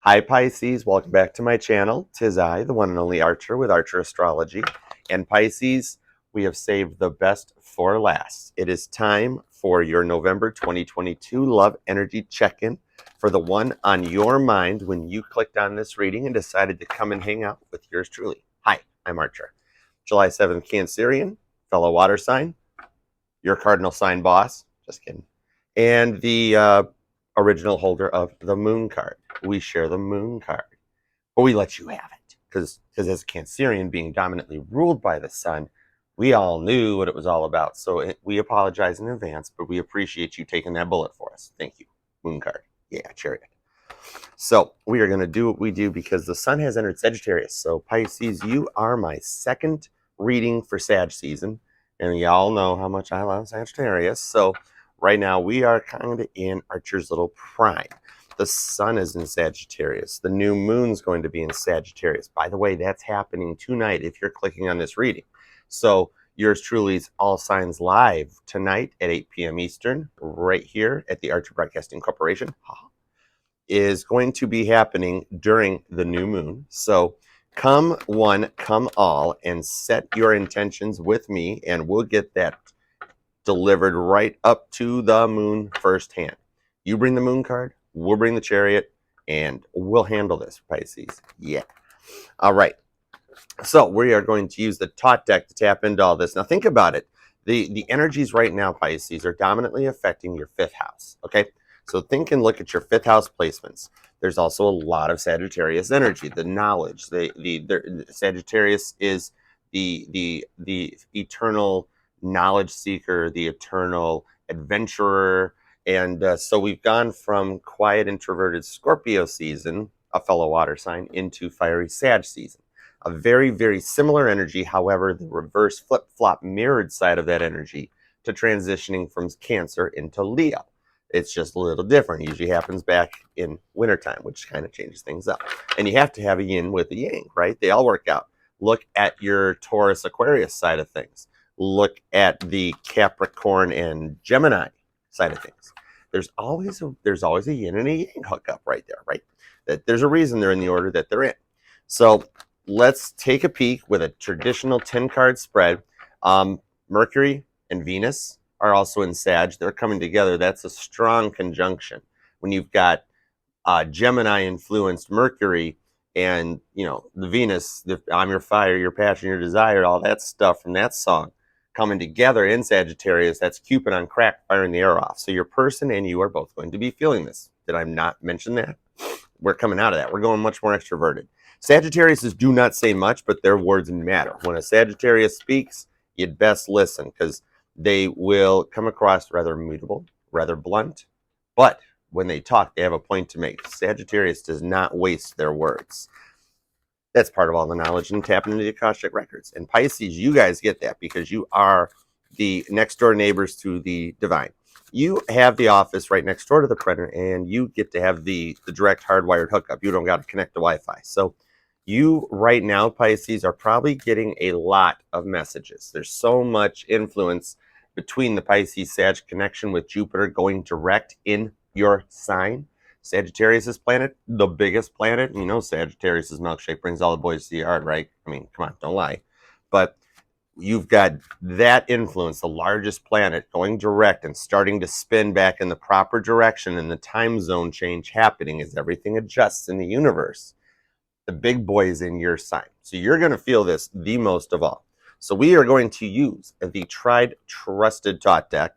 Hi Pisces, welcome back to my channel. 'Tis I, the one and only Archer with Archer Astrology. And Pisces, we have saved the best for last. It is time for your November 2022 love energy check-in for the one on your mind when you clicked on this reading and decided to come and hang out with yours truly. Hi, I'm Archer. July 7th, Cancerian, fellow water sign, your cardinal sign boss, just kidding, and the original holder of the moon card. We share the moon card, but we let you have it because as a Cancerian being dominantly ruled by the sun, we all knew what it was all about. So we apologize in advance, but we appreciate you taking that bullet for us. Thank you. Moon card. Yeah, chariot. So we are going to do what we do because the sun has entered Sagittarius. So Pisces, you are my second reading for Sag season. And y'all know how much I love Sagittarius. So right now we are kind of in Archer's little prime. The sun is in Sagittarius. The new moon's going to be in Sagittarius. By the way, that's happening tonight if you're clicking on this reading. So yours truly's All Signs Live tonight at 8 p.m. Eastern, right here at the Archer Broadcasting Corporation, is going to be happening during the new moon. So come one, come all, and set your intentions with me, and we'll get that delivered right up to the moon firsthand. You bring the moon card, we'll bring the chariot, and we'll handle this, Pisces. Yeah. All right. So we are going to use the Thoth deck to tap into all this. Now think about it. The energies right now, Pisces, are dominantly affecting your fifth house. Okay. So think and look at your fifth house placements. There's also a lot of Sagittarius energy, the knowledge. The Sagittarius is the eternal knowledge seeker, the eternal adventurer. And so we've gone from quiet, introverted Scorpio season, a fellow water sign, into fiery Sag season. A very, very similar energy. However, the reverse flip-flop mirrored side of that energy to transitioning from Cancer into Leo. It's just a little different. It usually happens back in wintertime, which kind of changes things up. And you have to have a yin with a yang, right? They all work out. Look at your Taurus Aquarius side of things. Look at the Capricorn and Gemini side of things. There's always a yin and a yang hookup right there, right? That there's a reason they're in the order that they're in. So let's take a peek with a traditional 10-card spread. Mercury and Venus are also in Sag. They're coming together. That's a strong conjunction. When you've got Gemini-influenced Mercury and, the Venus, I'm your fire, your passion, your desire, all that stuff from that song coming together in Sagittarius, that's Cupid on crack firing the air off. So your person and you are both going to be feeling this. Did I not mention that? We're coming out of that. We're going much more extroverted. Sagittariuses do not say much, but their words matter. When a Sagittarius speaks, you'd best listen because they will come across rather mutable, rather blunt, but when they talk, they have a point to make. Sagittarius does not waste their words. That's part of all the knowledge and tapping into the Cashapp records. And Pisces, you guys get that because you are the next door neighbors to the Diviant. You have the office right next door to the printer, and you get to have the direct hardwired hookup. You don't got to connect to Wi-Fi. So you right now, Pisces, are probably getting a lot of messages. There's so much influence between the Pisces-Sag connection with Jupiter going direct in your sign. Sagittarius' planet, the biggest planet. Sagittarius' milkshake brings all the boys to the yard, right? I mean, come on, don't lie. But you've got that influence, the largest planet, going direct and starting to spin back in the proper direction, and the time zone change happening as everything adjusts in the universe. The big boy is in your sign. So you're going to feel this the most of all. So we are going to use the tried, trusted Thoth deck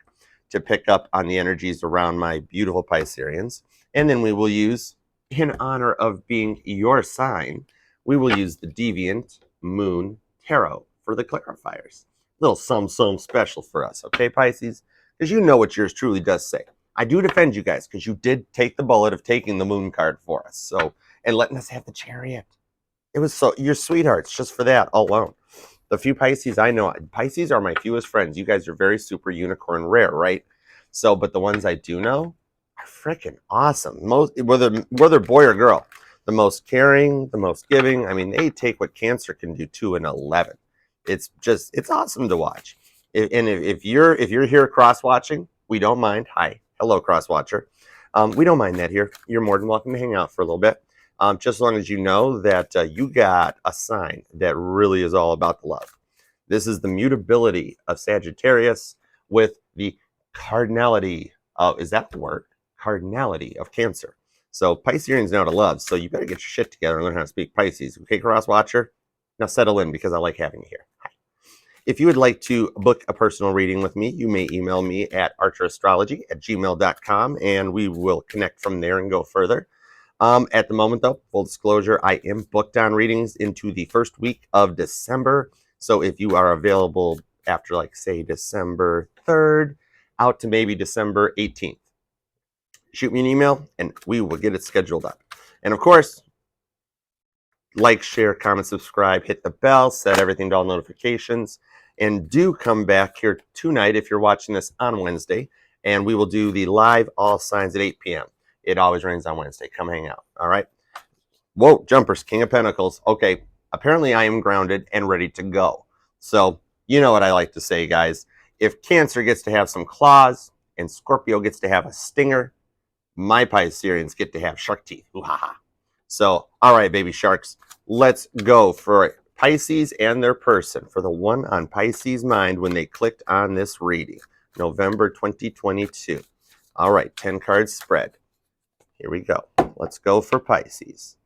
to pick up on the energies around my beautiful Pisceans. And then we will use, in honor of being your sign, we will use the Diviant Moon Tarot for the clarifiers. Little something special for us, okay, Pisces? Because you know what yours truly does say. I do defend you guys because you did take the bullet of taking the moon card for us. So, and letting us have the chariot. It was so, you're sweethearts just for that alone. The few Pisces I know, Pisces are my fewest friends. You guys are very super unicorn rare, right? So, but the ones I do know are freaking awesome. Most, whether boy or girl, the most caring, the most giving. I mean, they take what Cancer can do 2 and 11. It's awesome to watch. If you're here cross watching, we don't mind. Hi, hello, cross watcher. We don't mind that here. You're more than welcome to hang out for a little bit. just as long as you know that you got a sign that really is all about the love. This is the mutability of Sagittarius with the cardinality of, is that the word? Cardinality of Cancer. So Pisceans know how to love, so you better get your shit together and learn how to speak Pisces. Okay, Cross Watcher? Now settle in because I like having you here. Hi. If you would like to book a personal reading with me, you may email me at ArcherAstrology@gmail.com and we will connect from there and go further. At the moment, though, full disclosure, I am booked on readings into the first week of December. So if you are available after, like, say, December 3rd, out to maybe December 18th, shoot me an email and we will get it scheduled up. And of course, like, share, comment, subscribe, hit the bell, set everything to all notifications, and do come back here tonight if you're watching this on Wednesday, and we will do the live all signs at 8 p.m. It always rains on Wednesday. Come hang out. All right. Whoa, jumpers, King of Pentacles. Okay, apparently I am grounded and ready to go. So you know what I like to say, guys. If Cancer gets to have some claws and Scorpio gets to have a stinger, my Pisceans get to have shark teeth. Ooh, ha, ha. So, all right, baby sharks, let's go for Pisces and their person, for the one on Pisces' mind when they clicked on this reading, November 2022. All right, 10 cards spread. Here we go. Let's go for Pisces.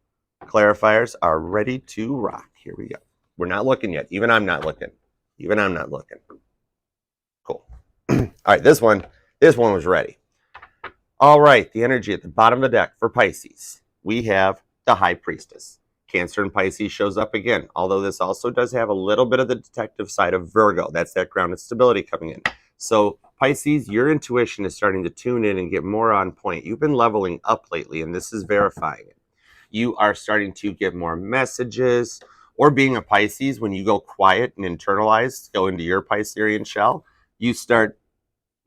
Clarifiers are ready to rock. Here we go. We're not looking yet. Even I'm not looking. Even I'm not looking. Cool. All right, this one was ready. All right, the energy at the bottom of the deck for Pisces. We have the High Priestess. Cancer and Pisces shows up again, although this also does have a little bit of the detective side of Virgo. That's that grounded stability coming in. So Pisces, your intuition is starting to tune in and get more on point. You've been leveling up lately, and this is verifying it. You are starting to get more messages, or being a Pisces, when you go quiet and internalize, go into your Piscean shell, you start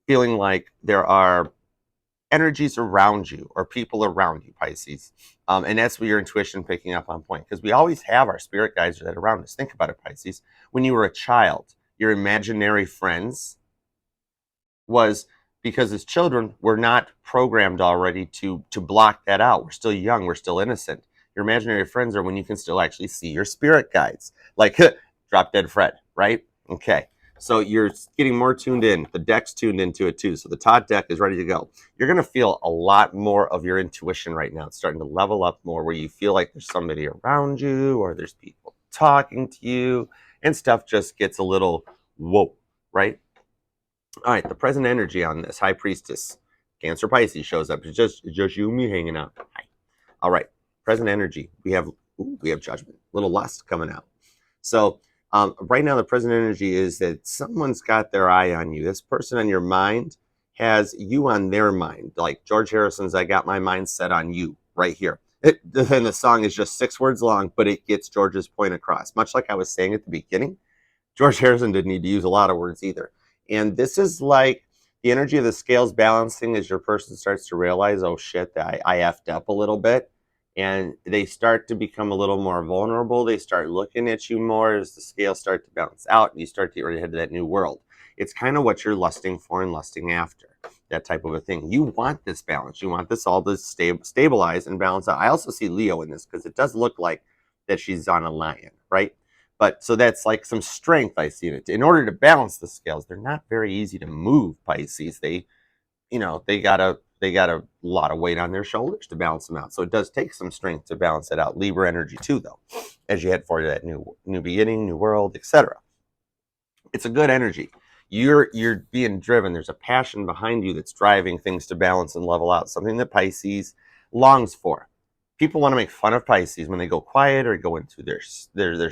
feeling like there are energies around you or people around you, Pisces. And that's where your intuition picking up on point, because we always have our spirit guides that are around us. Think about it, Pisces. When you were a child, your imaginary friends was because as children, we're not programmed already to block that out. We're still young. We're still innocent. Your imaginary friends are when you can still actually see your spirit guides, like Drop Dead Fred, right? Okay. So you're getting more tuned in. The deck's tuned into it too. So the Thoth deck is ready to go. You're going to feel a lot more of your intuition right now. It's starting to level up more, where you feel like there's somebody around you or there's people talking to you, and stuff just gets a little whoa, right? All right, the present energy on this High Priestess, Cancer Pisces shows up. It's just you and me hanging out. Hi. All right, present energy. We have Judgment, little lust coming out. So right now, the present energy is that someone's got their eye on you. This person on your mind has you on their mind. Like George Harrison's "I Got My Mind Set on You" right here. And the song is just 6 words long, but it gets George's point across. Much like I was saying at the beginning, George Harrison didn't need to use a lot of words either. And this is like the energy of the scales balancing as your person starts to realize, oh shit, I effed up a little bit. And they start to become a little more vulnerable. They start looking at you more as the scales start to balance out and you start to get ready to head to that new world. It's kind of what you're lusting for and lusting after, that type of a thing. You want this balance. You want this all to stabilize and balance out. I also see Leo in this because it does look like that she's on a lion, right? But so that's like some strength I see in it. In order to balance the scales, they're not very easy to move, Pisces. They got a lot of weight on their shoulders to balance them out. So it does take some strength to balance it out. Libra energy too, though, as you head for that new beginning, new world, etc. It's a good energy. You're being driven. There's a passion behind you that's driving things to balance and level out. Something that Pisces longs for. People want to make fun of Pisces when they go quiet or go into their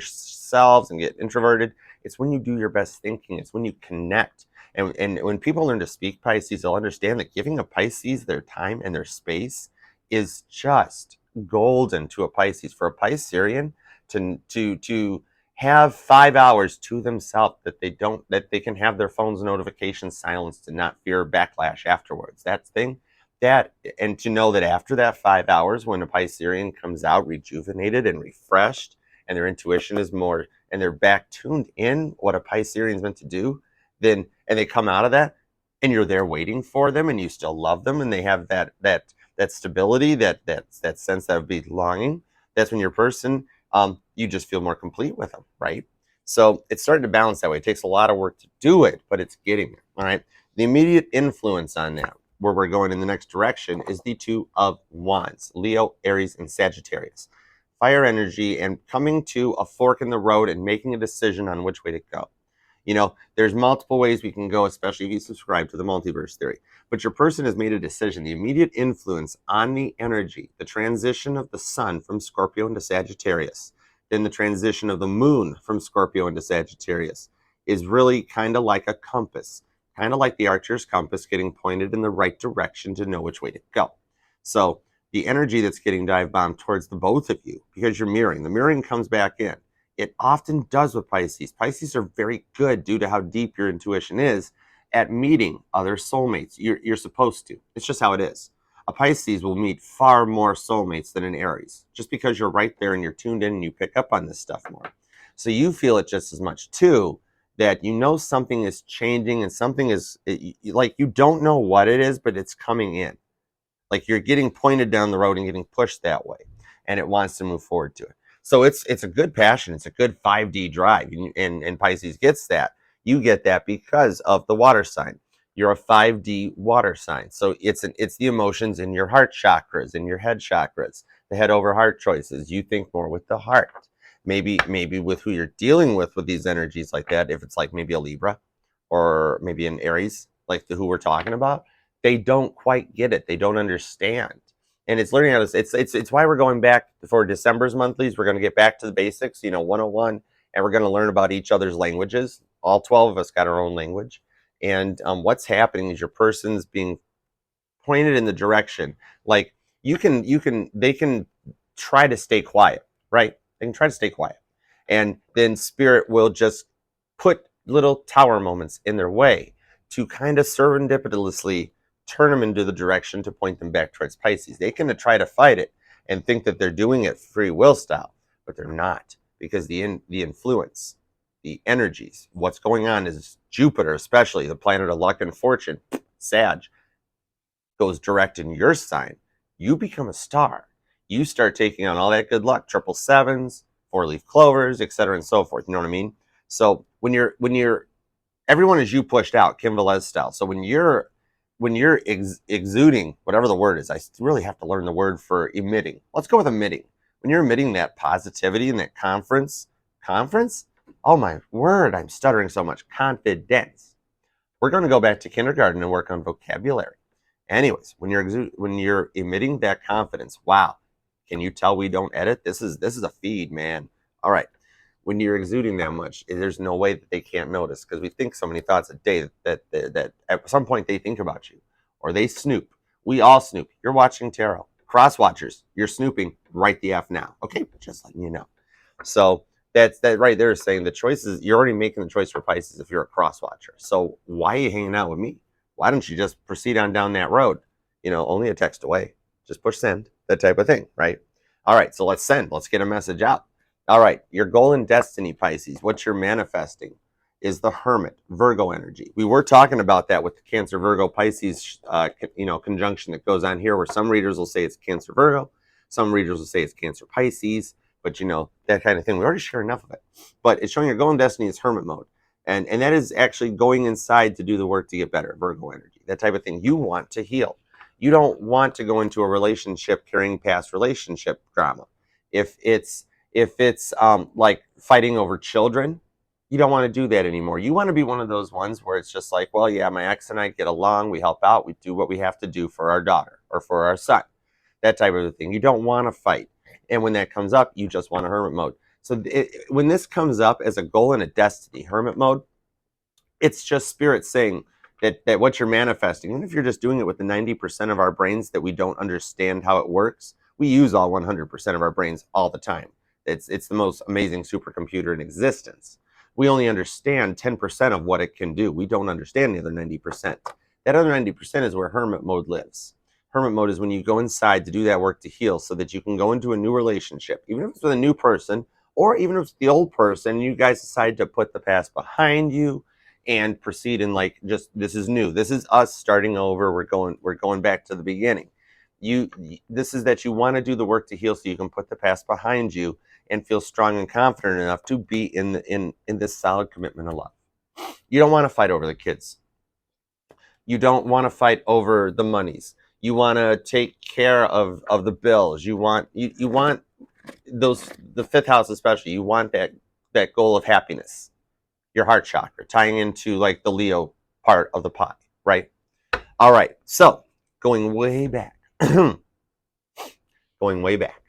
selves and get introverted. It's when you do your best thinking. It's when you connect. And when people learn to speak Pisces, they'll understand that giving a Pisces their time and their space is just golden to a Pisces. For a Piscean to have 5 hours to themselves, that they can have their phone's notifications silenced and not fear backlash afterwards. And to know that after that 5 hours, when a Piscean comes out rejuvenated and refreshed, and their intuition is more, and they're back tuned in what a Piscean is meant to do, and they come out of that, and you're there waiting for them, and you still love them, and they have that that stability, that sense of belonging. That's when your person, you just feel more complete with them, right? So it's starting to balance that way. It takes a lot of work to do it, but it's getting there. All right. The immediate influence on that, where we're going in the next direction, is the Two of Wands, Leo, Aries, and Sagittarius. Fire energy and coming to a fork in the road and making a decision on which way to go. You know, there's multiple ways we can go, especially if you subscribe to the multiverse theory. But your person has made a decision. The immediate influence on the energy, the transition of the sun from Scorpio into Sagittarius, then the transition of the moon from Scorpio into Sagittarius, is really kind of like a compass, kind of like the archer's compass getting pointed in the right direction to know which way to go. So the energy that's getting dive bombed towards the both of you, because you're mirroring. The mirroring comes back in. It often does with Pisces. Pisces are very good, due to how deep your intuition is, at meeting other soulmates. You're supposed to. It's just how it is. A Pisces will meet far more soulmates than an Aries, just because you're right there and you're tuned in and you pick up on this stuff more. So you feel it just as much too, that you know something is changing and something is, like, you don't know what it is, but it's coming in. Like you're getting pointed down the road and getting pushed that way, and it wants to move forward to it. So it's a good passion. It's a good 5D drive, and Pisces gets that. You get that because of the water sign. You're a 5D water sign, so it's the emotions in your heart chakras, in your head chakras, the head over heart choices. You think more with the heart. Maybe with who you're dealing with these energies like that. If it's like maybe a Libra, or maybe an Aries, like who we're talking about, they don't quite get it. They don't understand. And it's learning how to, it's why we're going back for December's monthlies. We're going to get back to the basics, 101, and we're going to learn about each other's languages. All 12 of us got our own language. And what's happening is your person's being pointed in the direction. Like they can try to stay quiet, right? They can try to stay quiet. And then spirit will just put little tower moments in their way to kind of serendipitously turn them into the direction to point them back towards Pisces. They can try to fight it and think that they're doing it free will style, but they're not, because the influence, the energies, what's going on is Jupiter, especially the planet of luck and fortune, Sag, goes direct in your sign. You become a star. You start taking on all that good luck, 777s, 4-leaf clovers, etc., and so forth. You know what I mean? So when you're everyone is you pushed out, Kim Velez style. So when you're exuding, whatever the word is, I really have to learn the word for emitting. Let's go with emitting. When you're emitting that positivity and that conference, oh my word, I'm stuttering so much. Confidence. We're going to go back to kindergarten and work on vocabulary. Anyways, when you're emitting that confidence, wow, can you tell we don't edit? This is a feed, man. All right. When you're exuding that much, there's no way that they can't notice, because we think so many thoughts a day that at some point they think about you, or they snoop. We all snoop. You're watching tarot. Cross watchers, you're snooping right the F now. Okay, just letting you know. So that right there is saying the choices, you're already making the choice for Pisces if you're a cross watcher. So why are you hanging out with me? Why don't you just proceed on down that road? Only a text away. Just push send, that type of thing, right? All right, so let's send. Let's get a message out. All right, your goal and destiny, Pisces, what you're manifesting is the Hermit, Virgo energy. We were talking about that with the Cancer, Virgo, Pisces, conjunction that goes on here, where some readers will say it's Cancer, Virgo, some readers will say it's Cancer, Pisces, but that kind of thing. We already shared enough of it. But it's showing your goal and destiny is Hermit mode. And that is actually going inside to do the work to get better, Virgo energy, that type of thing. You want to heal. You don't want to go into a relationship carrying past relationship drama. If it's like fighting over children, you don't want to do that anymore. You want to be one of those ones where it's just like, well, yeah, my ex and I get along, we help out, we do what we have to do for our daughter or for our son, that type of thing. You don't want to fight. And when that comes up, you just want a Hermit mode. So when this comes up as a goal and a destiny, Hermit mode, it's just spirit saying that what you're manifesting, even if you're just doing it with the 90% of our brains that we don't understand how it works, we use all 100% of our brains all the time. It's the most amazing supercomputer in existence. We only understand 10% of what it can do. We don't understand the other 90%. That other 90% is where Hermit mode lives. Hermit mode is when you go inside to do that work to heal, so that you can go into a new relationship, even if it's with a new person, or even if it's the old person, you guys decide to put the past behind you and proceed in, like, just, this is new. This is us starting over. We're going back to the beginning. this is that you want to do the work to heal so you can put the past behind you and feel strong and confident enough to be in this solid commitment of love. You don't want to fight over the kids. You don't want to fight over the monies. You want to take care of the bills. You want those, the fifth house especially. You want that goal of happiness, your heart chakra, tying into like the Leo part of the pie, right? All right, so going way back, going way back,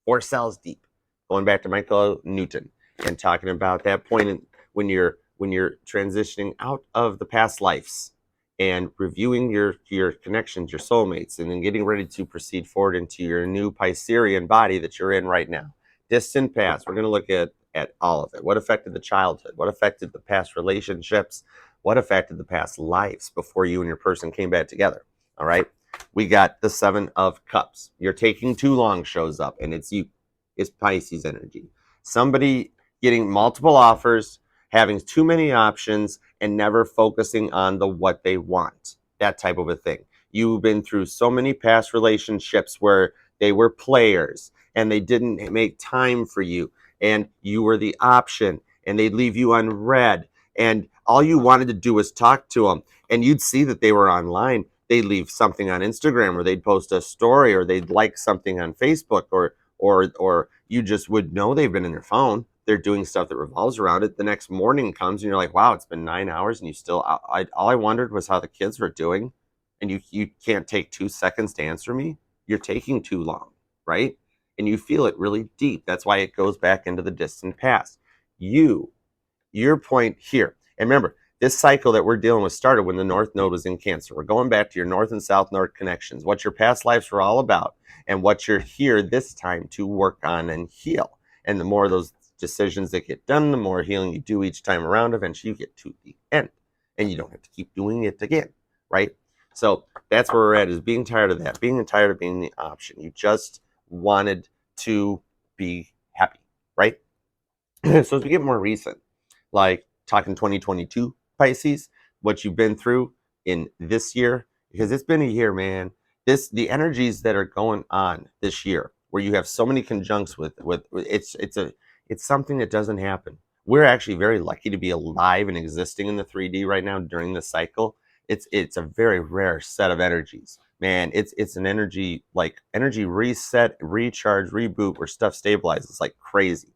4 cells deep, going back to Michael Newton and talking about that point when you're transitioning out of the past lives and reviewing your connections, your soulmates, and then getting ready to proceed forward into your new Piscean body that you're in right now. Distant past, we're going to look at all of it. What affected the childhood? What affected the past relationships? What affected the past lives before you and your person came back together? All right. We got the 7 of Cups. You're taking too long shows up, and it's you. It's Pisces energy. Somebody getting multiple offers, having too many options, and never focusing on the what they want. That type of a thing. You've been through so many past relationships where they were players and they didn't make time for you, and you were the option, and they'd leave you unread, and all you wanted to do was talk to them, and you'd see that they were online. They'd leave something on Instagram, or they'd post a story, or they'd like something on Facebook, or you just would know they've been in their phone. They're doing stuff that revolves around it. The next morning comes and you're like, wow, it's been 9 hours and you still, all I wondered was how the kids were doing. And you can't take 2 seconds to answer me. You're taking too long, right? And you feel it really deep. That's why it goes back into the distant past. Your point here. And remember, this cycle that we're dealing with started when the North Node was in Cancer. We're going back to your North and South Node connections, what your past lives were all about, and what you're here this time to work on and heal. And the more of those decisions that get done, the more healing you do each time around, eventually you get to the end. And you don't have to keep doing it again, right? So that's where we're at, is being tired of that, being tired of being the option. You just wanted to be happy, right? So as we get more recent, like talking 2022 Pisces, what you've been through in this year, because it's been a year, man. The energies that are going on this year, where you have so many conjuncts with it's something that doesn't happen. We're actually very lucky to be alive and existing in the 3D right now during this cycle. It's a very rare set of energies, man. It's an energy reset, recharge, reboot, where stuff stabilizes like crazy.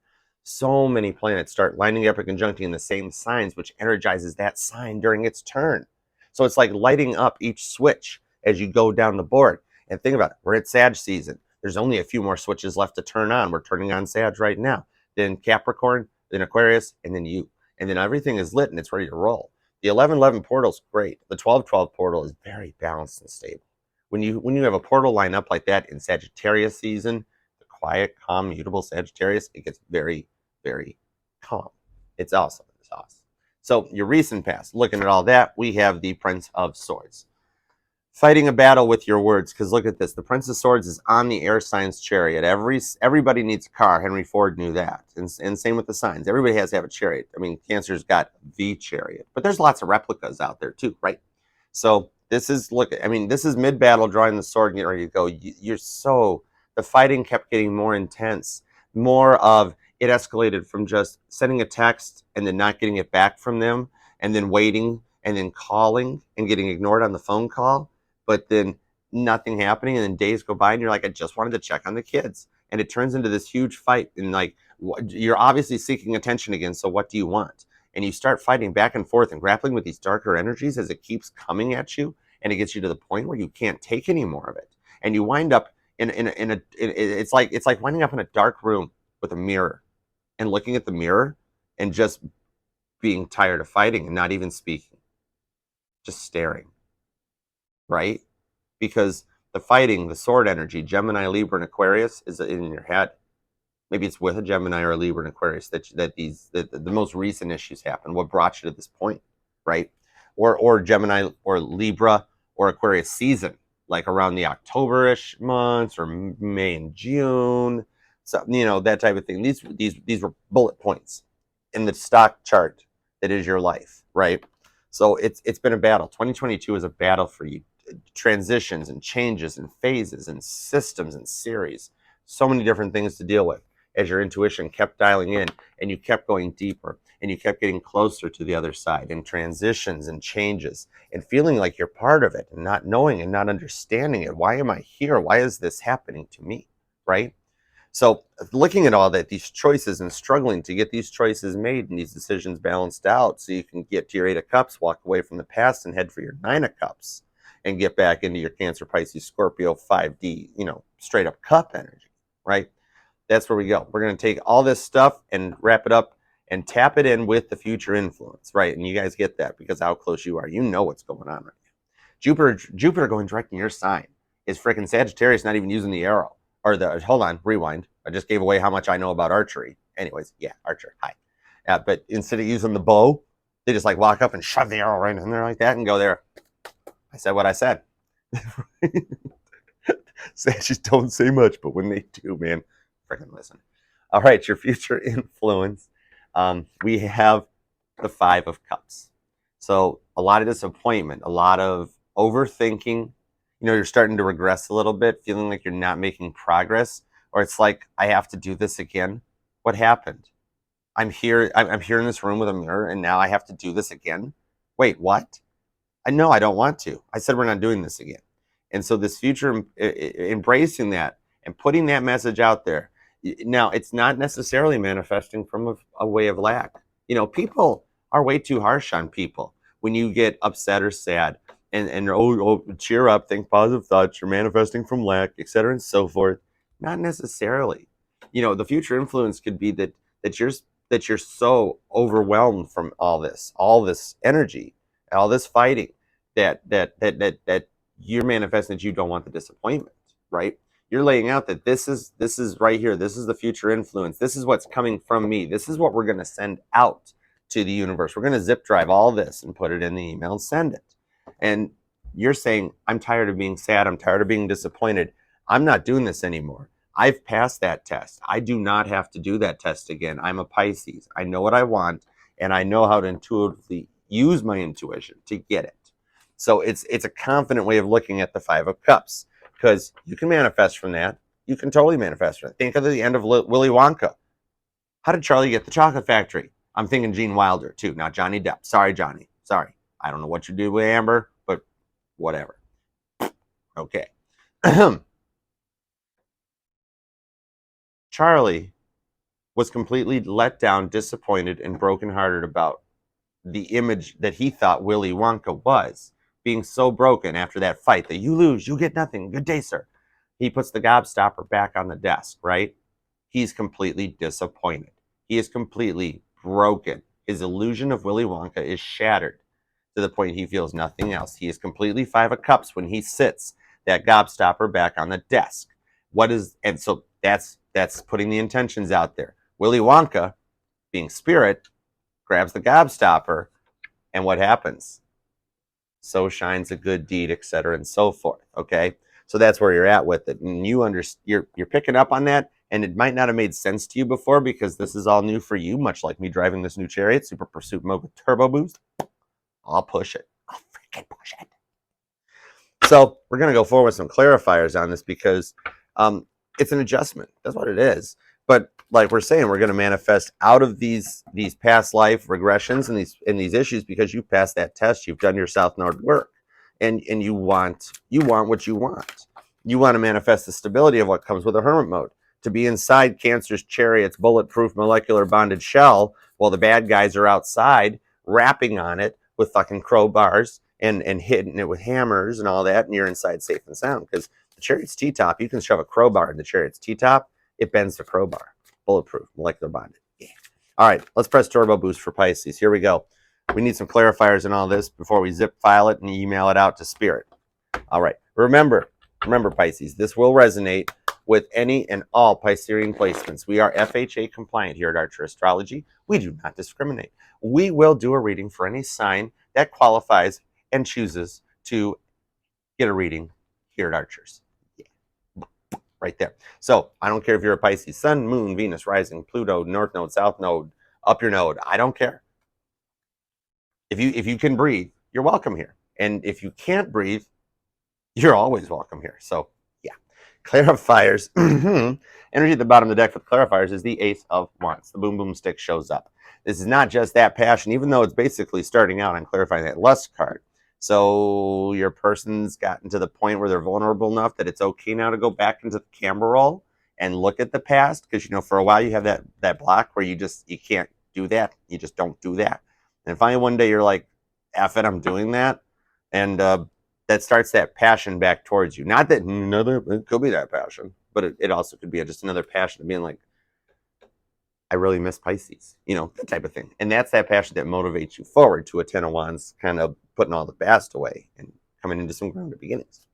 So many planets start lining up and conjuncting in the same signs, which energizes that sign during its turn. So it's like lighting up each switch as you go down the board. And think about it, we're at Sag season. There's only a few more switches left to turn on. We're turning on Sag right now. Then Capricorn, then Aquarius, and then you. And then everything is lit and it's ready to roll. The 11-11 portal is great. The 12-12 portal is very balanced and stable. When you have a portal line up like that in Sagittarius season, the quiet, calm, mutable Sagittarius, it gets very, very calm. It's awesome. It's awesome. So your recent past, looking at all that, we have the Prince of Swords. Fighting a battle with your words, because look at this. The Prince of Swords is on the air signs chariot. Everybody needs a car. Henry Ford knew that. And same with the signs. Everybody has to have a chariot. I mean, Cancer's got the chariot. But there's lots of replicas out there too, right? So this is mid-battle, drawing the sword and getting ready to go. The fighting kept getting more intense. More of it escalated from just sending a text and then not getting it back from them, and then waiting, and then calling and getting ignored on the phone call, but then nothing happening, and then days go by and you're like, I just wanted to check on the kids. And it turns into this huge fight, and like, you're obviously seeking attention again, so what do you want? And you start fighting back and forth and grappling with these darker energies as it keeps coming at you, and it gets you to the point where you can't take any more of it. And you wind up it's like winding up in a dark room with a mirror and looking at the mirror and just being tired of fighting and not even speaking, just staring, right? Because the fighting, the sword energy, Gemini, Libra, and Aquarius is in your head. Maybe it's with a Gemini or a Libra and Aquarius that the most recent issues happen. What brought you to this point, right? Or Gemini or Libra or Aquarius season, like around the October-ish months or May and June, so that type of thing. These were bullet points in the stock chart that is your life, right? So it's been a battle. 2022 is a battle for you. transitions and changes and phases and systems and series. So many different things to deal with as your intuition kept dialing in and you kept going deeper and you kept getting closer to the other side, and transitions and changes and feeling like you're part of it and not knowing and not understanding it. Why am I here? Why is this happening to me? Right? So looking at all that, these choices, and struggling to get these choices made and these decisions balanced out so you can get to your 8 of Cups, walk away from the past and head for your 9 of Cups and get back into your Cancer, Pisces, Scorpio, 5D, straight up cup energy, right? That's where we go. We're going to take all this stuff and wrap it up and tap it in with the future influence, right? And you guys get that because how close you are. You know what's going on right now. Jupiter going direct in your sign is freaking Sagittarius, not even using the arrow. Hold on, rewind. I just gave away how much I know about archery. Anyways, yeah, Archer, hi. But instead of using the bow, they just like walk up and shove the arrow right in there like that and go there. I said what I said. Sagittarius don't say much, but when they do, man, freaking listen. All right, your future influence. We have the 5 of Cups. So a lot of disappointment, a lot of overthinking. You're starting to regress a little bit, feeling like you're not making progress, or it's like, I have to do this again. What happened? I'm here in this room with a mirror, and now I have to do this again. Wait, what? I know I don't want to. I said we're not doing this again. And so this future, embracing that and putting that message out there. Now, it's not necessarily manifesting from a way of lack. People are way too harsh on people when you get upset or sad. And cheer up, think positive thoughts, you're manifesting from lack, etc. and so forth. Not necessarily. The future influence could be that you're so overwhelmed from all this energy, all this fighting, that you're manifesting that you don't want the disappointment, right? You're laying out that this is right here. This is the future influence. This is what's coming from me. This is what we're going to send out to the universe. We're going to zip drive all this and put it in the email and send it. And you're saying, I'm tired of being sad. I'm tired of being disappointed. I'm not doing this anymore. I've passed that test. I do not have to do that test again. I'm a Pisces. I know what I want, and I know how to intuitively use my intuition to get it. So it's a confident way of looking at the 5 of Cups, because you can manifest from that. You can totally manifest from it. Think of the end of Willy Wonka. How did Charlie get the chocolate factory? I'm thinking Gene Wilder, too, not Johnny Depp. Sorry, Johnny. Sorry. I don't know what you do with Amber, but whatever. Okay. Charlie was completely let down, disappointed, and brokenhearted about the image that he thought Willy Wonka was, being so broken after that fight that you lose, you get nothing. Good day, sir. He puts the gobstopper back on the desk, right? He's completely disappointed. He is completely broken. His illusion of Willy Wonka is shattered to the point he feels nothing else. He is completely 5 of Cups when he sits that gobstopper back on the desk. And so that's putting the intentions out there. Willy Wonka, being spirit, grabs the gobstopper, and what happens? So shines a good deed, etc., and so forth. Okay, so that's where you're at with it, and you're picking up on that, and it might not have made sense to you before because this is all new for you, much like me driving this new Chariot Super Pursuit Mode with Turbo Boost. I'll push it. I'll freaking push it. So we're gonna go forward with some clarifiers on this because it's an adjustment. That's what it is. But like we're saying, we're going to manifest out of these past life regressions and these issues because you passed that test. You've done your South Node work, and you want what you want. You want to manifest the stability of what comes with a hermit mode. To be inside Cancer's Chariot's bulletproof molecular bonded shell while the bad guys are outside rapping on it with fucking crowbars and hitting it with hammers and all that, and you're inside safe and sound because the Chariot's T-top, you can shove a crowbar in the Chariot's T-top. It bends the crowbar. Bulletproof, molecular bonded. Yeah. All right, let's press Turbo Boost for Pisces. Here we go. We need some clarifiers in all this before we zip file it and email it out to Spirit. All right. Remember, Pisces, this will resonate with any and all Piscean placements. We are FHA compliant here at Archer Astrology. We do not discriminate. We will do a reading for any sign that qualifies and chooses to get a reading here at Archer's. Right there. So I don't care if you're a Pisces, Sun, Moon, Venus, Rising, Pluto, North Node, South Node, up your node. I don't care. If you can breathe, you're welcome here. And if you can't breathe, you're always welcome here. So yeah, clarifiers. Energy at the bottom of the deck for the clarifiers is the Ace of Wands. The boom boom stick shows up. This is not just that passion, even though it's basically starting out on clarifying that lust card. So your person's gotten to the point where they're vulnerable enough that it's okay now to go back into the camera roll and look at the past, because you know for a while you have that block where you can't do that. You just don't do that. And finally one day you're like, F it, I'm doing that. And that starts that passion back towards you. Not that it could be that passion, but it also could be just another passion of being like, I really miss Pisces, you know, that type of thing. And that's that passion that motivates you forward to a 10 of Wands, kind of putting all the past away and coming into some grounded beginnings.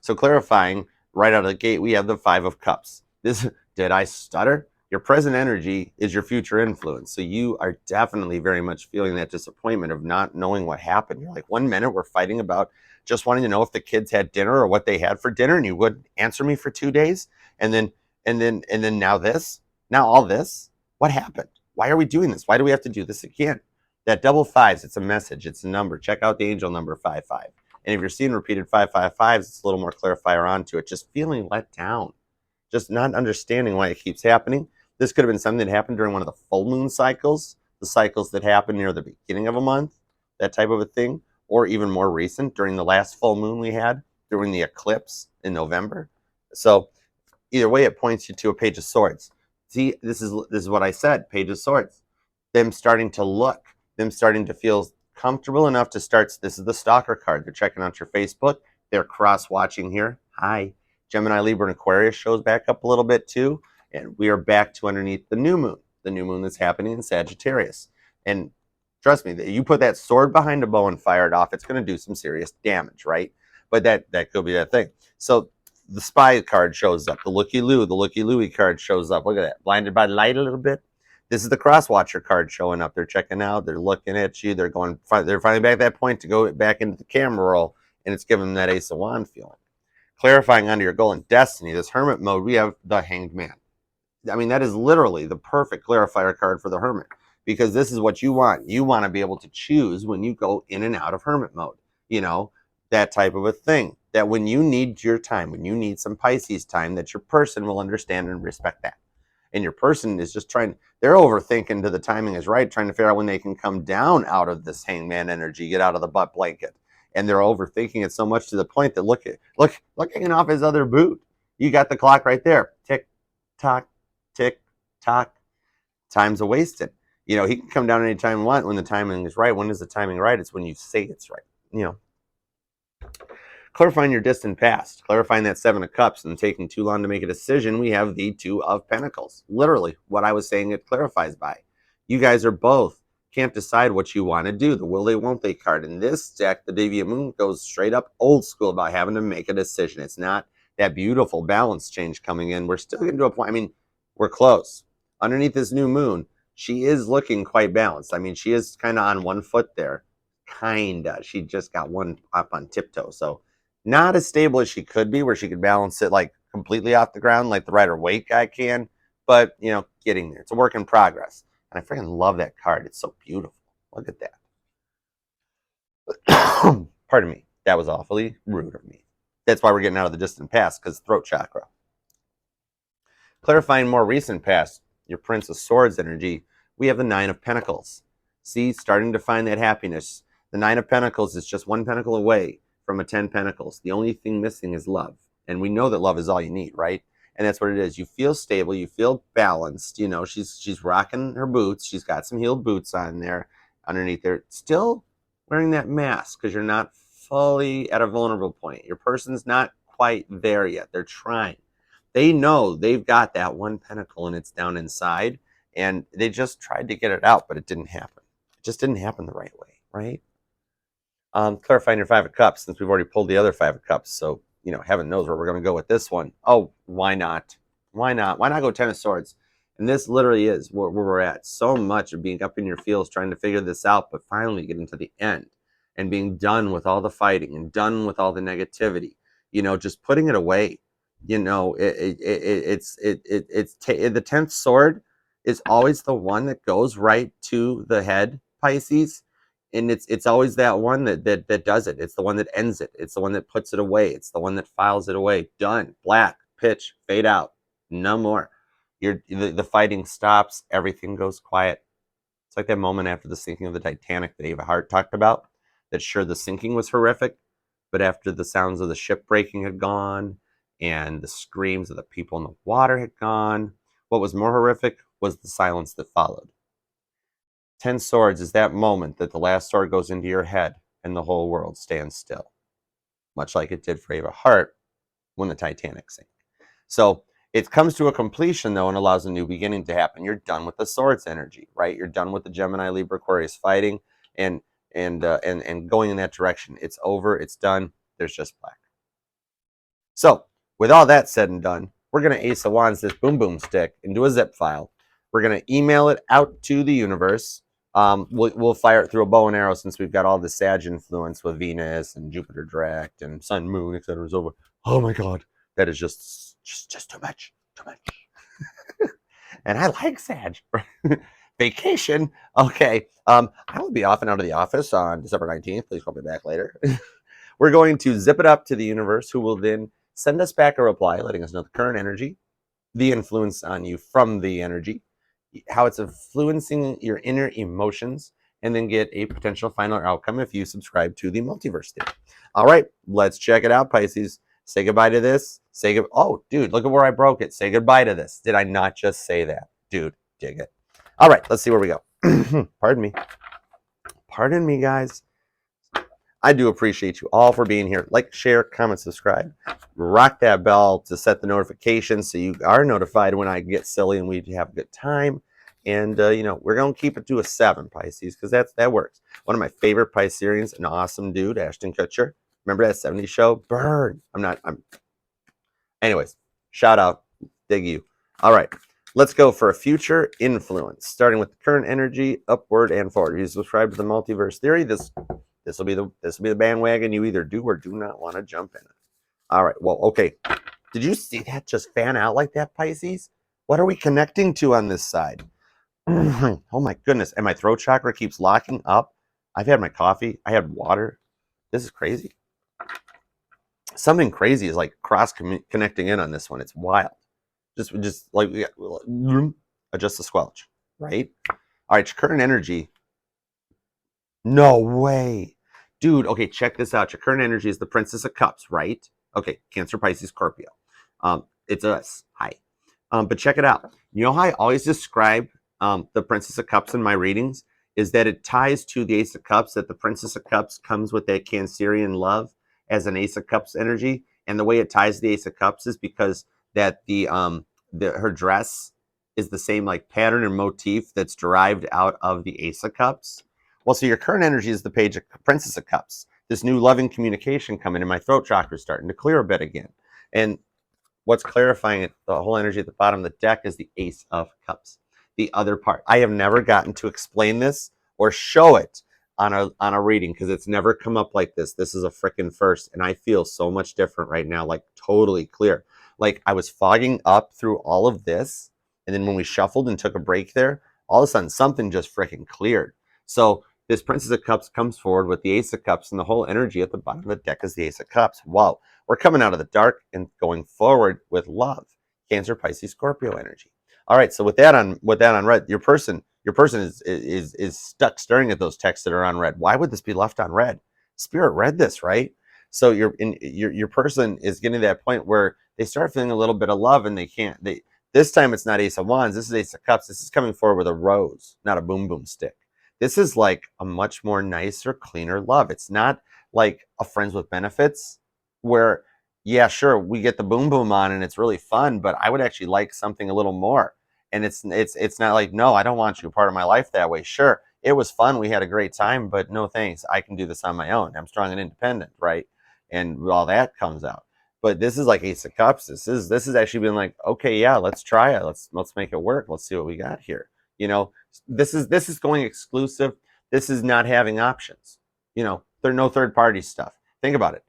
So clarifying right out of the gate, we have the 5 of Cups. Did I stutter? Your present energy is your future influence. So you are definitely very much feeling that disappointment of not knowing what happened. You're like, 1 minute we're fighting about just wanting to know if the kids had dinner or what they had for dinner, and you wouldn't answer me for 2 days. And then now this. Now all this, what happened? Why are we doing this? Why do we have to do this again? That double 5s, it's a message, it's a number. Check out the angel number 55. And if you're seeing repeated 555s, it's a little more clarifier onto it. Just feeling let down, just not understanding why it keeps happening. This could have been something that happened during one of the full moon cycles, the cycles that happen near the beginning of a month, that type of a thing, or even more recent during the last full moon we had during the eclipse in November. So either way, it points you to a Page of Swords. See, this is what I said, Page of Swords. Them starting to look, them starting to feel comfortable enough to start. This is the stalker card. They're checking out your Facebook. They're cross-watching here. Hi. Gemini, Libra, and Aquarius shows back up a little bit too. And we are back to underneath the new moon that's happening in Sagittarius. And trust me, you put that sword behind a bow and fire it off, it's going to do some serious damage, right? But that could be that thing. So the spy card shows up. The looky Louie card shows up. Look at that. Blinded by light a little bit. This is the cross watcher card showing up. They're checking out. They're looking at you. They're finally back at that point to go back into the camera roll, and it's giving them that Ace of Wands feeling. Clarifying onto your goal and destiny. This Hermit mode, we have the Hanged Man. I mean, that is literally the perfect clarifier card for the Hermit, because this is what you want. You want to be able to choose when you go in and out of Hermit mode. You know, that type of a thing. That when you need your time, when you need some Pisces time, that your person will understand and respect that. And your person is just they're overthinking to the timing is right, trying to figure out when they can come down out of this hangman energy, get out of the butt blanket. And they're overthinking it so much to the point that look hanging off his other boot. You got the clock right there. Tick, tock, tick, tock. Time's a wasted. You know, he can come down anytime you want when the timing is right. When is the timing right? It's when you say it's right. You know. Clarifying your distant past, clarifying that 7 of Cups and taking too long to make a decision, we have the 2 of Pentacles. Literally, what I was saying it clarifies by. You guys are both can't decide what you want to do. The will they, won't they card. In this deck, the Diviant Moon goes straight up old school about having to make a decision. It's not that beautiful balance change coming in. We're still getting to a point. I mean, we're close. Underneath this new moon, she is looking quite balanced. I mean, she is kind of on one foot there. Kinda. She just got one up on tiptoe. So not as stable as she could be, where she could balance it like completely off the ground like the Rider-Waite guy can, but you know, getting there. It's a work in progress. And I freaking love that card. It's so beautiful. Look at that. Pardon me. That was awfully rude of me. That's why we're getting out of the distant past, because throat chakra. Clarifying more recent past, your Prince of Swords energy, we have the 9 of Pentacles. See, starting to find that happiness. The 9 of Pentacles is just 1 pentacle away from a 10 Pentacles. The only thing missing is love. And we know that love is all you need, right? And that's what it is. You feel stable. You feel balanced. You know, she's rocking her boots. She's got some heeled boots on there underneath there. Still wearing that mask because you're not fully at a vulnerable point. Your person's not quite there yet. They're trying. They know they've got that 1 pentacle and it's down inside. And they just tried to get it out, but it didn't happen. It just didn't happen the right way, right? Clarifying your 5 of Cups, since we've already pulled the other 5 of Cups. So, you know, heaven knows where we're going to go with this one. Oh, why not? Why not? Why not go 10 of Swords? And this literally is where we're at. So much of being up in your feels, trying to figure this out, but finally getting to the end and being done with all the fighting and done with all the negativity. You know, just putting it away. You know, the 10th sword is always the one that goes right to the head, Pisces. and it's always that one that does it. It's the one that ends it. It's the one that puts it away. It's the one that files it away. Done. Black. Pitch. Fade out. No more. The fighting stops. Everything goes quiet. It's like that moment after the sinking of the Titanic that Ava Hart talked about. That sure, the sinking was horrific, but after the sounds of the ship breaking had gone and the screams of the people in the water had gone, what was more horrific was the silence that followed. 10 Swords is that moment that the last sword goes into your head and the whole world stands still, much like it did for Ava Hart when the Titanic sank. So it comes to a completion, though, and allows a new beginning to happen. You're done with the Swords energy, right? You're done with the Gemini, Libra, Aquarius fighting and going in that direction. It's over. It's done. There's just black. So with all that said and done, we're going to Ace of Wands this boom boom stick into a zip file. We're going to email it out to the universe. We'll fire it through a bow and arrow since we've got all the Sag influence with Venus and Jupiter direct and Sun, Moon, etc. is over. Oh my God, that is just too much, too much. And I like Sag. Vacation. Okay. I will be off and out of the office on December 19th. Please call me back later. We're going to zip it up to the universe, who will then send us back a reply, letting us know the current energy, the influence on you from the energy, how it's influencing your inner emotions, and then get a potential final outcome if you subscribe to the multiverse theory. All right, let's check it out, Pisces. Say goodbye to this. Oh, dude, look at where I broke it. Say goodbye to this. Did I not just say that? Dude, dig it. All right, let's see where we go. Pardon me. Pardon me, guys. I do appreciate you all for being here. Like, share, comment, subscribe. Rock that bell to set the notifications so you are notified when I get silly and we have a good time. And, we're going to keep it to a 7, Pisces, because that works. One of my favorite Pisceans, an awesome dude, Ashton Kutcher. Remember that 70s show? Burn. Anyways, shout out. Dig you. All right. Let's go for a future influence, starting with the current energy, upward and forward. If you subscribe to the multiverse theory, this will be the bandwagon you either do or do not want to jump in. All right. Well, okay. Did you see that just fan out like that, Pisces? What are we connecting to on this side? Oh my goodness. And my throat chakra keeps locking up. I've had my coffee. I had water. This is crazy. Something crazy is like connecting in on this one. It's wild. Just like adjust the squelch, right? All right, your current energy. No way. Dude, okay, check this out. Your current energy is the Princess of Cups, right? Okay, Cancer, Pisces, Scorpio. It's us. Hi. But check it out. You know how I always describe the Princess of Cups in my readings? Is that it ties to the Ace of Cups, that the Princess of Cups comes with that Cancerian love as an Ace of Cups energy. And the way it ties the Ace of Cups is because that her dress is the same like pattern and motif that's derived out of the Ace of Cups. Well, so your current energy is the page of Princess of Cups. This new loving communication coming in. My throat chakra is starting to clear a bit again. And what's clarifying it, the whole energy at the bottom of the deck, is the Ace of Cups. The other part. I have never gotten to explain this or show it on a reading because it's never come up like this. This is a freaking first, and I feel so much different right now, like totally clear. Like I was fogging up through all of this, and then when we shuffled and took a break there, all of a sudden something just freaking cleared. So this Princess of Cups comes forward with the Ace of Cups, and the whole energy at the bottom of the deck is the Ace of Cups. Wow, we're coming out of the dark and going forward with love. Cancer, Pisces, Scorpio energy. All right, so with that on red, your person is stuck staring at those texts that are on red. Why would this be left on red? Spirit read this, right? So your person is getting to that point where they start feeling a little bit of love, and this time it's not Ace of Wands. This is Ace of Cups. This is coming forward with a rose, not a boom boom stick. This is like a much more nicer, cleaner love. It's not like a friends with benefits where, yeah, sure, we get the boom boom on and it's really fun, but I would actually like something a little more. And it's not like, no, I don't want you part of my life that way. Sure, it was fun. We had a great time, but no thanks. I can do this on my own. I'm strong and independent, right? And all that comes out. But this is like Ace of Cups. This is actually been like, okay, yeah, let's try it. Let's make it work. Let's see what we got here. This is going exclusive. This is not having options. There are no third party stuff. Think about it.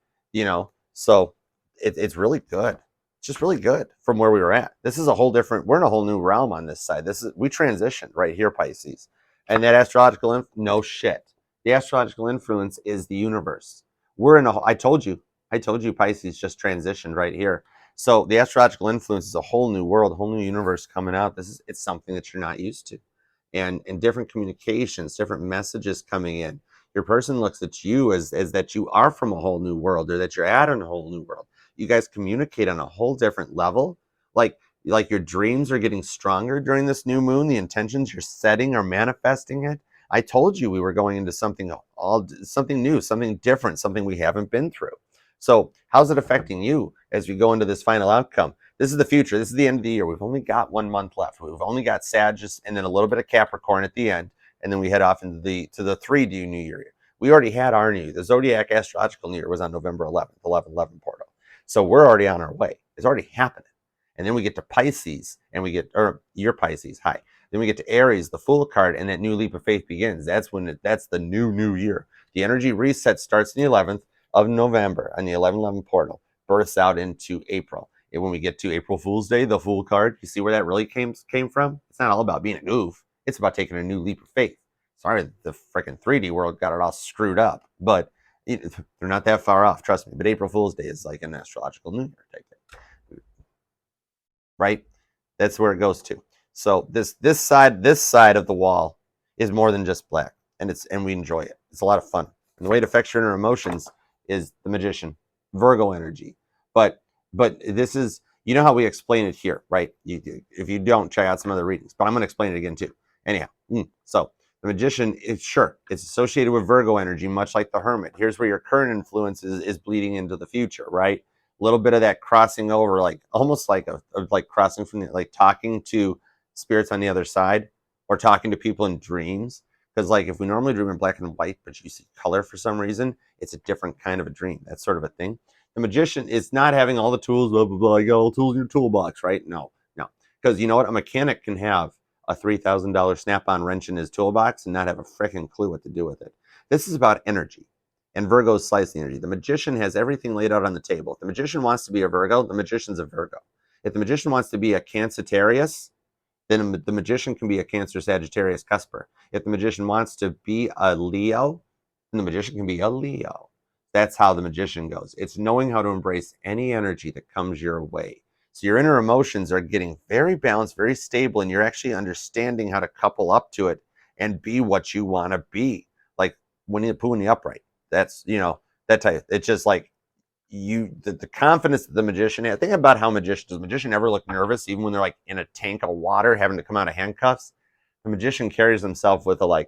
So it's really good. It's just really good from where we were at. This is we're in a whole new realm on this side. We transitioned right here, Pisces. And that astrological no shit. The astrological influence is the universe. We're in a, I told you Pisces just transitioned right here. So the astrological influence is a whole new world, a whole new universe coming out. It's something that you're not used to. And different communications, different messages coming in. Your person looks at you as that you are from a whole new world, or that you're at in a whole new world. You guys communicate on a whole different level. Like your dreams are getting stronger during this new moon. The intentions you're setting are manifesting it. I told you we were going into something new, something different, something we haven't been through. So how's it affecting you as we go into this final outcome? This is the future. This is the end of the year. We've only got 1 month left. We've only got Sagittarius and then a little bit of Capricorn at the end, and then we head off into the 3D New Year. We already had our New Year. The Zodiac Astrological New Year was on November 11th, 11/11 portal. So we're already on our way. It's already happening. And then we get to Pisces, and we get, or your Pisces, hi. Then we get to Aries, the Fool card, and that new leap of faith begins. That's that's the new year. The energy reset starts on the 11th of November on the 11/11 portal, births out into April. And when we get to April Fool's Day, the Fool card, you see where that really came from? It's not all about being a goof. It's about taking a new leap of faith. Sorry, the freaking 3D world got it all screwed up, but they're not that far off, trust me. But April Fool's Day is like an astrological New Year type thing, right? That's where it goes to. So this side of the wall is more than just black, and we enjoy it. It's a lot of fun. And the way it affects your inner emotions is the Magician, Virgo energy. But this is, you know how we explain it here, right? If you don't, check out some other readings. But I'm going to explain it again too. Anyhow, so the Magician is, sure, it's associated with Virgo energy, much like the Hermit. Here's where your current influence is bleeding into the future, right? A little bit of that crossing over, like almost like like crossing from like talking to spirits on the other side, or talking to people in dreams. Because like if we normally dream in black and white, but you see color for some reason, it's a different kind of a dream. That's sort of a thing. The Magician is not having all the tools, blah, blah, blah. You got all the tools in your toolbox, right? No. Because you know what? A mechanic can have a $3,000 snap-on wrench in his toolbox and not have a freaking clue what to do with it. This is about energy. And Virgo's slicing energy. The Magician has everything laid out on the table. If the Magician wants to be a Virgo, the Magician's a Virgo. If the Magician wants to be a Cancerius, then the Magician can be a Cancer Sagittarius cusper. If the Magician wants to be a Leo, then the Magician can be a Leo. That's how the Magician goes. It's knowing how to embrace any energy that comes your way. So your inner emotions are getting very balanced, very stable, and you're actually understanding how to couple up to it and be what you want to be. Like Winnie the Pooh in the upright. That's, that type. It's just like the confidence that the Magician has. Think about how does the Magician ever look nervous, even when they're like in a tank of water having to come out of handcuffs? The Magician carries himself with I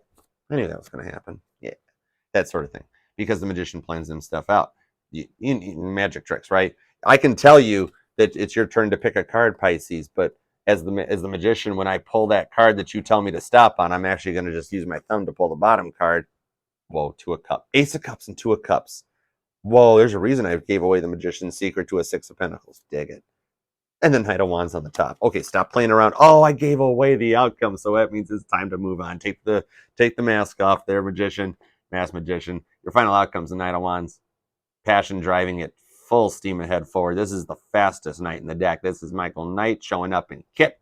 knew that was going to happen. Yeah, that sort of thing. Because the Magician plans them stuff out. Magic tricks, right? I can tell you that it's your turn to pick a card, Pisces, but as the Magician, when I pull that card that you tell me to stop on, I'm actually going to just use my thumb to pull the bottom card. Whoa, Two of Cups. Ace of Cups and Two of Cups. Whoa, there's a reason I gave away the Magician's secret to a Six of Pentacles. Dig it. And then Knight of Wands on the top. Okay, stop playing around. Oh, I gave away the outcome, so that means it's time to move on. Take the mask off there, Magician. Masked Magician. Your final outcome's the Knight of Wands. Passion driving it full steam ahead forward. This is the fastest knight in the deck. This is Michael Knight showing up in Kit,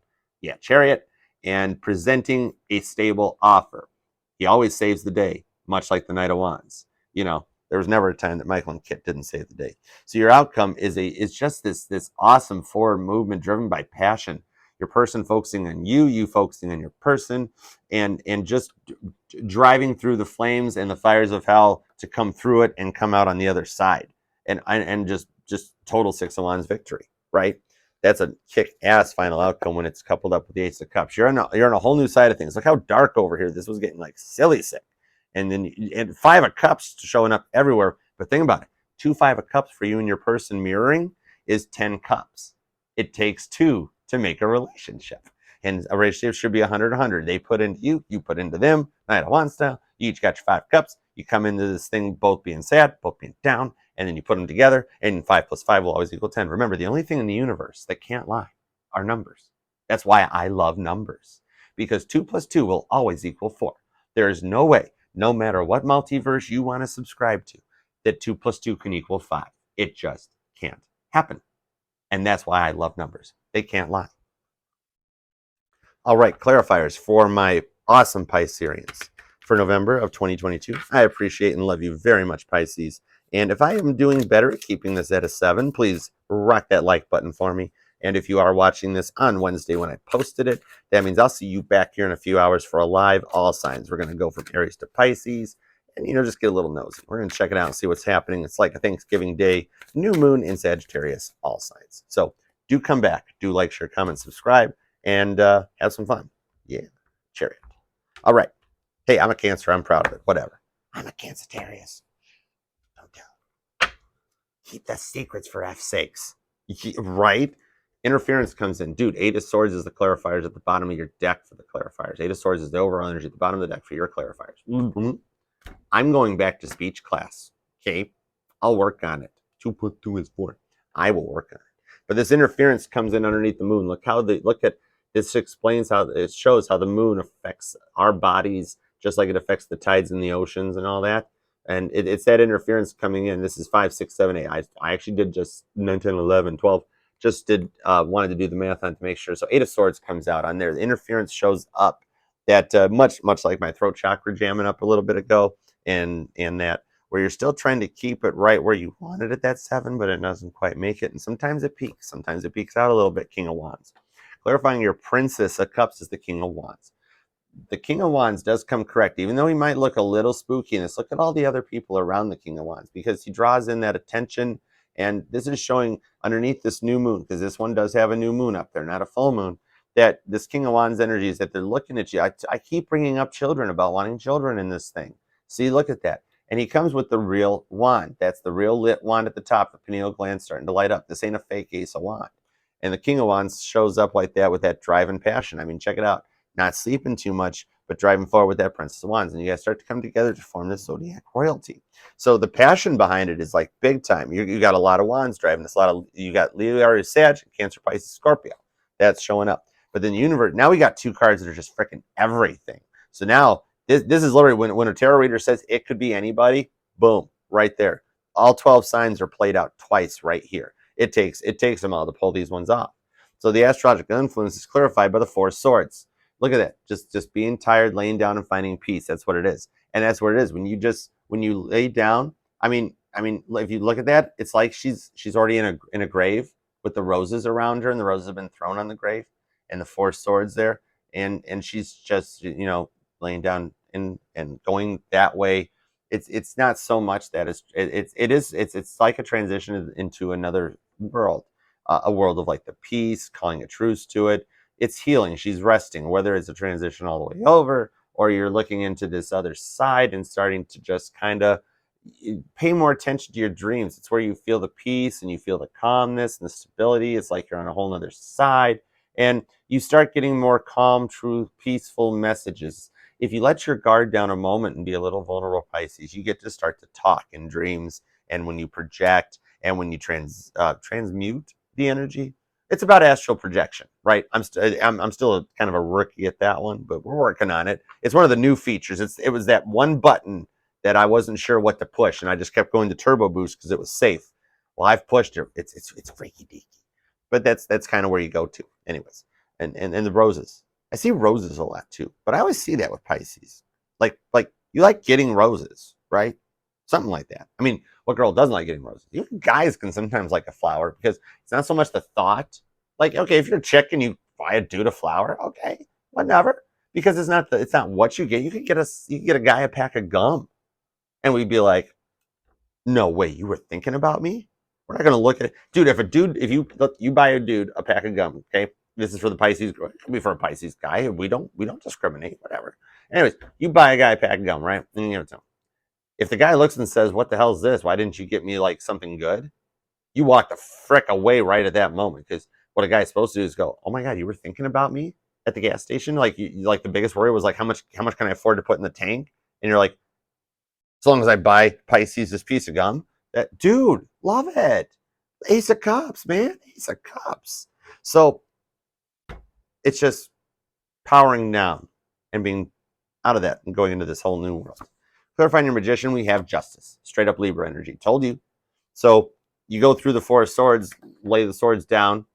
Chariot, and presenting a stable offer. He always saves the day, much like the Knight of Wands. There was never a time that Michael and Kit didn't save the day. So your outcome is just this awesome forward movement driven by passion. Your person focusing on you focusing on your person, and just driving through the flames and the fires of hell to come through it and come out on the other side. And just total Six of Wands victory, right? That's a kick-ass final outcome when it's coupled up with the Ace of Cups. You're on a whole new side of things. Look how dark over here. This was getting like silly sick. And then Five of Cups showing up everywhere. But think about it. 2 5 of Cups for you and your person mirroring is 10 cups. It takes 2 to make a relationship. And a relationship should be 100-100. They put into you, you put into them. Knight of Wands style. You each got your 5 cups. You come into this thing both being sad, both being down, and then you put them together, and 5 + 5 will always equal 10. Remember, the only thing in the universe that can't lie are numbers. That's why I love numbers. Because 2 + 2 will always equal 4. There is no way, no matter what multiverse you want to subscribe to, that 2 + 2 can equal 5. It just can't happen. And that's why I love numbers. They can't lie. All right, clarifiers for my awesome Pisceans. for November of 2022. I appreciate and love you very much, Pisces. And if I am doing better at keeping this at a 7, please rock that like button for me. And if you are watching this on Wednesday when I posted it, that means I'll see you back here in a few hours for a live all signs. We're going to go from Aries to Pisces and, just get a little nosy. We're going to check it out and see what's happening. It's like a Thanksgiving Day, new moon in Sagittarius, all signs. So do come back. Do like, share, comment, subscribe, and have some fun. Yeah, chariot. All right. Hey, I'm a Cancer. I'm proud of it. Whatever. I'm a Cancerius. Don't tell. Keep the secrets for F's sakes. Right? Interference comes in. Dude, 8 of Swords is the clarifiers at the bottom of your deck for the clarifiers. 8 of Swords is the overall energy at the bottom of the deck for your clarifiers. I'm going back to speech class. Okay? I'll work on it. 2 + 2 is 4. I will work on it. But this interference comes in underneath the moon. Look at this explains how it shows how the moon affects our bodies, just like it affects the tides in the oceans and all that. And it's that interference coming in. This is 5, 6, 7, 8. I actually did just 9, 10, 11, 12. Just wanted to do the math on to make sure. So 8 of Swords comes out on there. The interference shows up that much like my throat chakra jamming up a little bit ago, and that where you're still trying to keep it right where you want it at that 7, but it doesn't quite make it. And sometimes it peaks. Sometimes it peaks out a little bit. King of Wands. Clarifying your Princess of Cups is the King of Wands. The King of Wands does come correct, even though he might look a little spookiness. Look at all the other people around the King of Wands, because he draws in that attention. And this is showing underneath this new moon, because this one does have a new moon up there, not a full moon, that this King of Wands energy is that they're looking at you. I keep bringing up children, about wanting children in this thing. See, look at that. And he comes with the real wand. That's the real lit wand at the top, the pineal gland starting to light up. This ain't a fake Ace of Wands. And the King of Wands shows up like that with that drive and passion. I mean, check it out. Not sleeping too much, but driving forward with that Princess of Wands. And you guys start to come together to form this zodiac royalty. So the passion behind it is like big time. You got a lot of wands driving this. You got Leo, Aries, Sag, Cancer, Pisces, Scorpio. That's showing up. But then the universe, now we got 2 cards that are just freaking everything. So now this is literally when a tarot reader says it could be anybody, boom, right there. All 12 signs are played out twice right here. It takes them all to pull these ones off. So the astrological influence is clarified by the 4 swords. Look at that. Just being tired, laying down, and finding peace. That's what it is. And that's what it is. When you lay down, I mean, if you look at that, it's like she's already in a grave with the roses around her, and the roses have been thrown on the grave, and the 4 swords there, and she's just laying down and going that way. It's not so much that it's like a transition into another world, a world of like the peace, calling a truce to it. It's healing. She's resting, whether it's a transition all the way over, or you're looking into this other side and starting to just kind of pay more attention to your dreams. It's where you feel the peace and you feel the calmness and the stability. It's like you're on a whole other side, and you start getting more calm, true, peaceful messages. If you let your guard down a moment and be a little vulnerable, Pisces, you get to start to talk in dreams, and when you project and when you transmute the energy. It's about astral projection, right? I'm still kind of a rookie at that one, but we're working on it. It's one of the new features. It was that one button that I wasn't sure what to push, and I just kept going to turbo boost because it was safe. Well, I've pushed it. It's freaky deaky, but that's kind of where you go to, anyways. And the roses. I see roses a lot too, but I always see that with Pisces. Like you like getting roses, right? Something like that. I mean, what girl doesn't like getting roses? Even guys can sometimes like a flower, because it's not so much the thought. Like, okay, if you're a chick and you buy a dude a flower, okay, whatever. Because it's not what you get. You could get a guy a pack of gum, and we'd be like, no way, you were thinking about me? We're not gonna look at it. Dude, if you buy a dude a pack of gum, okay? This is for the Pisces. It could be for a Pisces guy. We don't discriminate, whatever. Anyways, you buy a guy a pack of gum, right? And you give it to him. If the guy looks and says, what the hell is this? Why didn't you get me like something good? You walk the frick away right at that moment, because what a guy's supposed to do is go, oh my God, you were thinking about me at the gas station? Like like the biggest worry was like, how much can I afford to put in the tank? And you're like, as long as I buy Pisces this piece of gum, that dude, love it. Ace of Cups, man. Ace of Cups. So it's just powering down and being out of that and going into this whole new world. Clarifying your magician, we have Justice. Straight up Libra energy. Told you. So you go through the 4 swords, lay the swords down,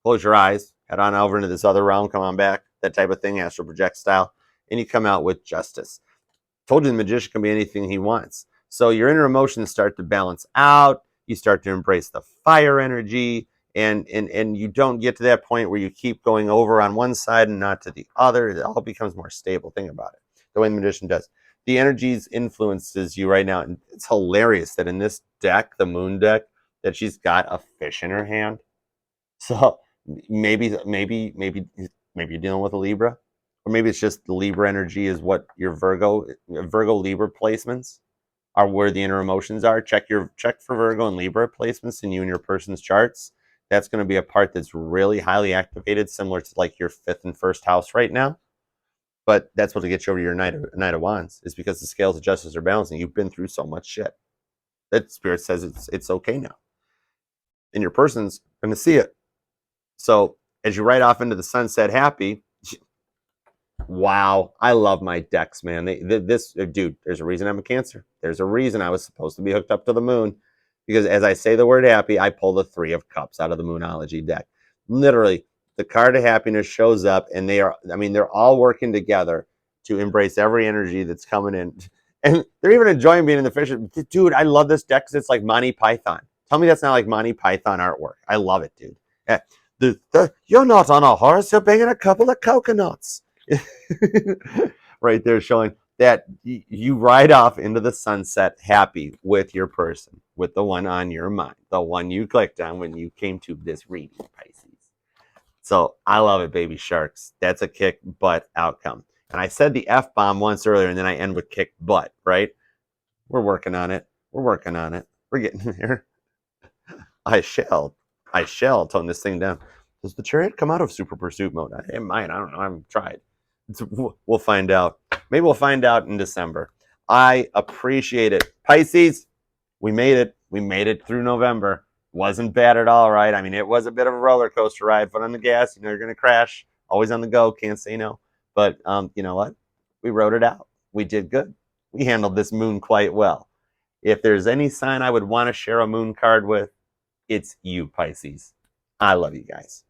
close your eyes, head on over into this other realm, come on back, that type of thing, astral project style, and you come out with Justice. Told you the magician can be anything he wants. So your inner emotions start to balance out. You start to embrace the fire energy, and you don't get to that point where you keep going over on one side and not to the other. It all becomes more stable. Think about it. The way the magician does. The energies influences you right now. And it's hilarious that in this deck, the moon deck, that she's got a fish in her hand. So maybe you're dealing with a Libra, or maybe it's just the Libra energy is what your Virgo Libra placements are, where the inner emotions are. Check for Virgo and Libra placements in you and your person's charts. That's going to be a part that's really highly activated, similar to like your 5th and 1st house right now. But that's what will get you over your Knight of Wands, is because the scales of justice are balancing. You've been through so much shit that Spirit says it's okay now, and your person's going to see it. So as you ride off into the sunset happy, wow, I love my decks, man. Dude, there's a reason I'm a Cancer. There's a reason I was supposed to be hooked up to the moon, because as I say the word happy, I pull the 3 of Cups out of the Moonology deck. Literally, the card of happiness shows up, and they're all working together to embrace every energy that's coming in. And they're even enjoying being in the fish. Dude, I love this deck because it's like Monty Python. Tell me that's not like Monty Python artwork. I love it, dude. Yeah. You're not on a horse, you're banging a couple of coconuts. Right there, showing that you ride off into the sunset happy with your person, with the one on your mind, the one you clicked on when you came to this reading, Pisces. So I love it, baby sharks. That's a kick butt outcome. And I said the F-bomb once earlier, and then I end with kick butt, right? We're working on it. We're getting there. I shall tone this thing down. Does the Chariot come out of super pursuit mode? It might. I don't know. I haven't tried. We'll find out. Maybe we'll find out in December. I appreciate it. Pisces, we made it. We made it through November. Wasn't bad at all, right? I mean, it was a bit of a roller coaster ride. Foot on the gas. You know you're going to crash. Always on the go. Can't say no. But you know what? We wrote it out. We did good. We handled this moon quite well. If there's any sign I would want to share a moon card with, it's you, Pisces. I love you guys.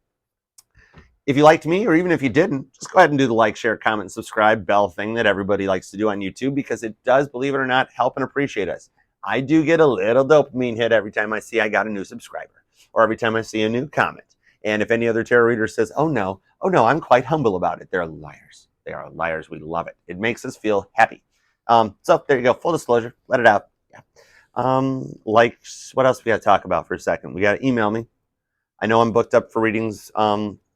If you liked me, or even if you didn't, just go ahead and do the like, share, comment, and subscribe bell thing that everybody likes to do on YouTube, because it does, believe it or not, help and appreciate us. I do get a little dopamine hit every time I see I got a new subscriber, or every time I see a new comment. And if any other tarot reader says, oh no, I'm quite humble about it, they're liars. They are liars. We love it. It makes us feel happy. So there you go. Full disclosure. Let it out. Yeah. Like, what else we got to talk about for a second? We got to email me. I know I'm booked up for readings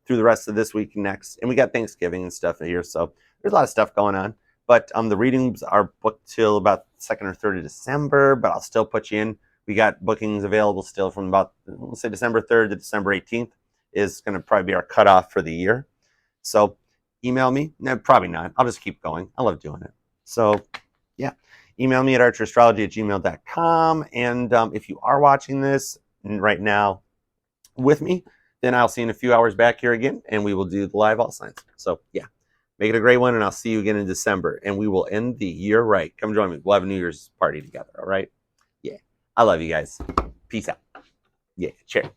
through the rest of this week and next, and we got Thanksgiving and stuff here, so there's a lot of stuff going on. But the readings are booked till about 2nd or 3rd of December, but I'll still put you in. We got bookings available still from about, let's say, December 3rd to December 18th is going to probably be our cutoff for the year. So email me. No, probably not. I'll just keep going. I love doing it. So yeah, email me at ArcherAstrology@gmail.com. And if you are watching this right now with me, then I'll see you in a few hours back here again, and we will do the live all signs. So yeah, make it a great one, and I'll see you again in December, and we will end the year right. Come join me. We'll have a New Year's party together, all right? Yeah. I love you guys. Peace out. Yeah, cheers.